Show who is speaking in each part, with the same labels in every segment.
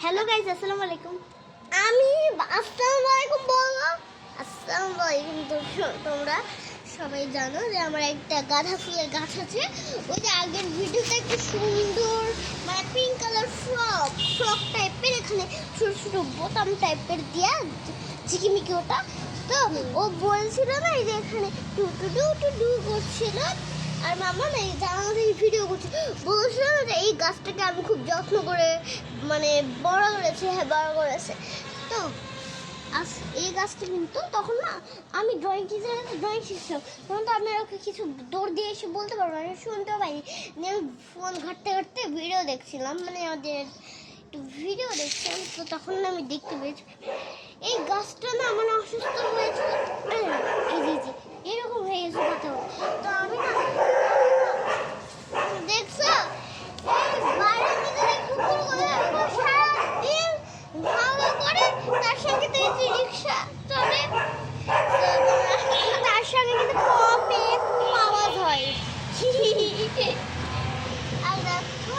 Speaker 1: Hello guys, আসসালামু আলাইকুম। আমি আসসালামু আলাইকুম বলো। আসসালামু আলাইকুম। তোমরা সবাই জানো যে আমার একটা গাঁদা ফুলের গাছ আছে। ওই যে আগের ভিডিওতে একটা সুন্দর মানে পিঙ্ক কালার ফ্রক টাইপের, এখানে ছোট ছোট বোতাম টাইপের দিয়া ঝিকিমিকি ওটা। তো ও বলছিল না এই যে এখানে টু টু ডু টু ডু করছিল, আর মামা না এই জানালা থেকে ভিডিও করছে, বলছিল যে এই গাছটাকে আমি খুব যত্ন করে মানে বড় করেছি। হ্যাঁ, বড় করেছে। তো এই গাছটা কিন্তু তখন না আমি ড্রয়িং টিচারের কাছে ড্রয়িং শিখছিলাম, তখন তো আমি ওকে কিছু দৌড় দিয়ে এসে বলতে পারবো না, আমি শুনতেও পাইনি। আমি ফোন ঘাঁটতে ঘাঁটতে ভিডিও দেখছিলাম, মানে আমাদের একটু ভিডিও দেখছিলাম। তো তখন না আমি দেখতে পেয়েছি এই গাছটা না মানে অসুস্থ হয়েছিল, এই যে এরকম হয়ে গেছে কথা। তো আমি না দেখছো এই বাইরের ভিতরে কুকুরগুলো সারাদিন ভালো করে, তার সঙ্গে তো এই যে রিক্সা চলে, তার সঙ্গে কিন্তু কপে খুব আওয়াজ হয়। আর দেখো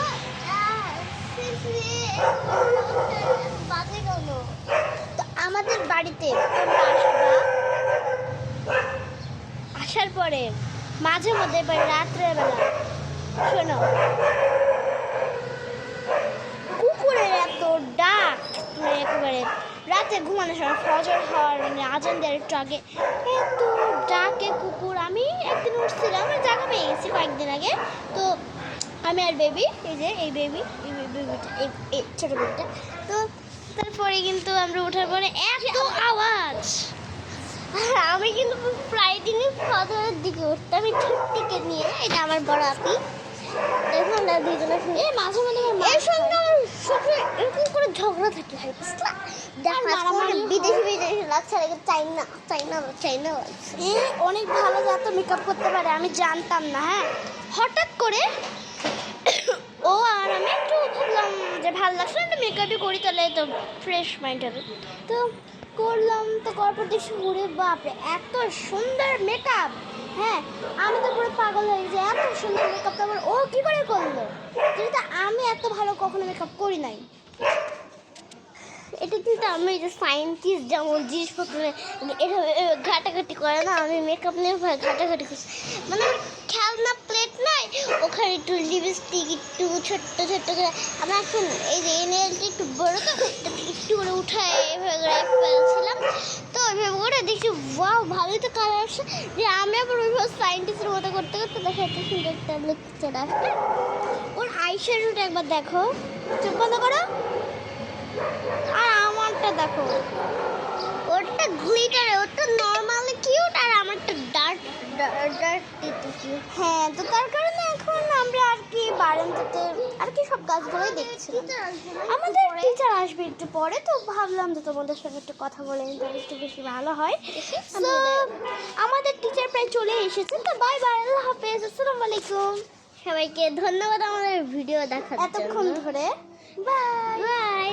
Speaker 1: বাজে গেল। তো আমাদের বাড়িতে আসার পরে মাঝে মধ্যে রাত্রেবেলা শোনো কুকুরের এত ডাক, মানে একেবারে রাতে ঘুমানোর সময় ফজর হওয়ার মানে আজান দেওয়ার একটু আগে এত ডাকে কুকুর। আমি একদিন উঠছিলাম, আমার জায়গা পেয়ে গেছি কয়েকদিন আগে। তো আমি আর বেবি, এই যে এই বেবিটা এই ছোটো বেবিটা। তো তারপরে কিন্তু আমরা ওঠার পরে এত আওয়াজ, আমি কিন্তু প্রায় দিনই ফজরের দিকে উঠতাম এই ছোট্টিকে নিয়ে। এটা আমার বড় আপি, দেখুন না দুইজনের সঙ্গে মাঝে মাঝে এর সঙ্গে আমার সবসময় এরকম করে ঝগড়া থাকে। বিদেশি লাগছে, চাইনা অনেক ভালো যত মেকআপ করতে পারে, আমি জানতাম না। হ্যাঁ, হঠাৎ করে ও আর আমি একটু ভাবলাম যে ভালো লাগছে একটা মেকআপই করি, তাহলে তো ফ্রেশ মাইন্ড হবে। তো করলাম, তো করার পর দেখছি ওরে বাপরে এত সুন্দর মেকআপ। হ্যাঁ, আমি তো পুরো পাগল হয়ে গেছি, এত সুন্দর মেকআপ তো আবার ও কী করে করলো, যেটা আমি এত ভালো কখনো মেকআপ করি নাই। এটা কিন্তু আমি যে সায়েন্টিস্ট যেমন জিনিসপত্র এভাবে ঘাটাঘাটি করে না, আমি মেকআপ নিয়ে ঘাটাঘাটি করছি। মানে খেলনা প্লেট নাই, ওখানে একটু লিপস্টিক একটু ছোট্ট ছোট্ট করে আমার এখন এই যে নেলটা একটু বড়, তো একটু করে উঠায় এভাবে ফেলছিলাম। তো ওইভাবে করে দেখছি ওয়াও ভালোই তো কালার আসছে, যে আমি আবার ওইভাবে সায়েন্টিস্টের মতো করতে করতে দেখা যাচ্ছে সুন্দর একটা লুক চলে আসছে। ওর আইশ্যাডোটা একবার দেখো, চোখ বন্ধ করো। আর আমারটা দেখো, ওটা গ্লিটারে, ওটা নর্মালি কিউট, আর আমারটা ডার্ক ডার্ক কিউট। হ্যাঁ, তো তার কারণে এখন আমরা আর কি বারান্দাতে আর কি সব গাছগুলোই দেখছি। আমাদের টিচার আসবে একটু পরে, তো ভাবলাম যে তোমাদের সঙ্গে একটু কথা বলে তাহলে একটু বেশি ভালো হয়। তো আমাদের টিচার প্রায় চলে এসেছে, তো বাই বাই, আল্লাহ হাফেজ, আসসালামু আলাইকুম। সবাইকে ধন্যবাদ আমাদের ভিডিও দেখার এতক্ষণ ধরে। Bye bye.